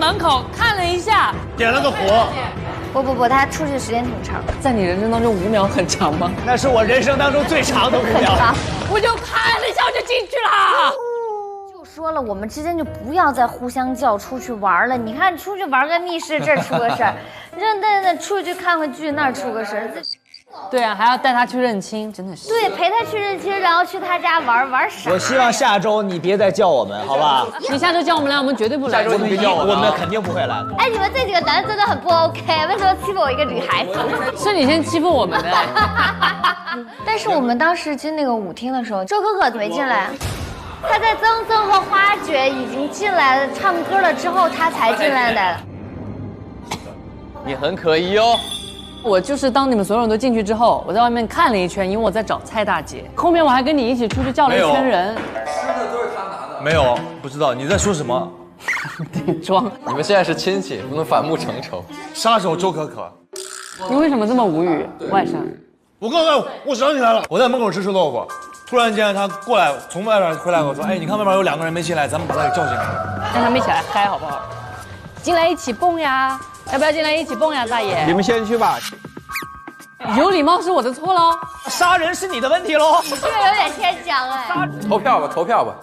门口看了一下，点了个火。不，他出去时间挺长的。在你人生当中5秒很长吗？那是我人生当中最长的5秒。我就看了一下我就进去了。就说了，我们之间就不要再互相叫出去玩了。你看，出去玩个密室，这儿出个事儿；那出去看个剧，那儿出个事儿。对啊，还要带他去认亲，真的是。对，陪他去认亲，然后去他家玩啥？我希望下周你别再叫我们，好吧？你下周叫我们来，我们绝对不来。下周你别叫我们肯定不会来。哎，你们这几个男的真的很不 OK， 为什么欺负我一个女孩子？是你先欺负我们的。但是我们当时进那个舞厅的时候，周可可没进来，他在曾曾和花卷已经进来了，唱歌了之后，他才进来的。你很可疑哦。我就是当你们所有人都进去之后，我在外面看了一圈，因为我在找蔡大姐。后面我还跟你一起出去叫了一圈人。吃的都是他拿的。没有，不知道你在说什么。顶装。你们现在是亲戚，不能反目成仇。杀手周可可，你为什么这么无语？外甥，我刚才我想起来了，我在门口吃臭豆腐，突然间他过来从外边回来跟我说，哎，你看外边有2个人没进来，咱们把他给叫进来。让他们一起来嗨好不好？进来一起蹦呀！要不要进来一起蹦呀，大爷？你们先去吧。有礼貌是我的错喽，杀人是你的问题喽。这个有点牵强哎。投票吧，投票吧。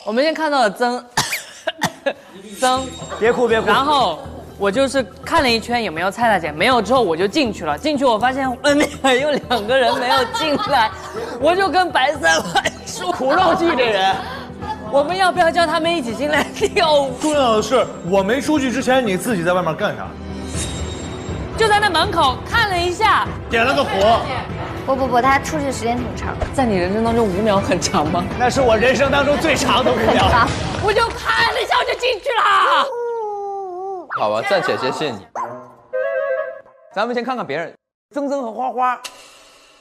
我们先看到了曾，别哭别哭。然后我就是看了一圈有没有蔡大姐，没有之后我就进去了。进去我发现外面还有2个人没有进来，我就跟白三环说苦肉计这人。我们要不要叫他们一起进来跳舞？重要的是，我没出去之前，你自己在外面干啥？就在那门口看了一下，点了个火。不，他出去时间挺长的。在你人生当中5秒很长吗？那是我人生当中最长的5秒。我就看了一下我就进去了。好吧，暂且先信你。咱们先看看别人，曾曾和花花。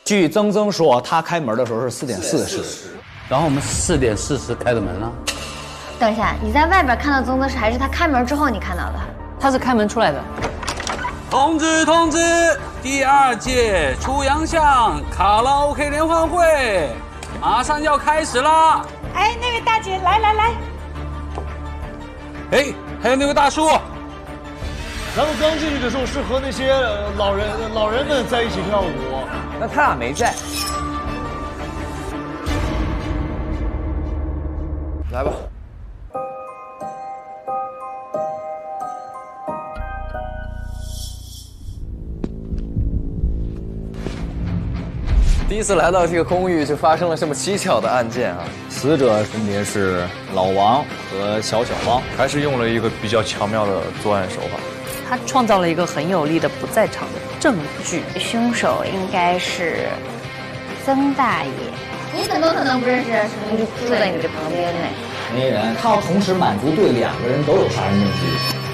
据曾曾说，他开门的时候是4点40，然后我们4点40开的门了。等一下，你在外边看到曾曾是还是他开门之后你看到的？他是开门出来的。通知通知，第2届出洋巷卡拉 OK 联欢会马上要开始啦！哎，那位大姐，来。哎，还有那位大叔，咱们刚进去的时候是和那些老人们在一起跳舞，那他俩没在。来吧。第一次来到这个公寓，就发生了这么蹊跷的案件啊！死者分别是老王和小汪，还是用了一个比较巧妙的作案手法。他创造了一个很有力的不在场的证据。凶手应该是曾大爷。你怎么可能不认识？就住在你这旁边呢。嫌疑人他要同时满足对2个人都有杀人证据。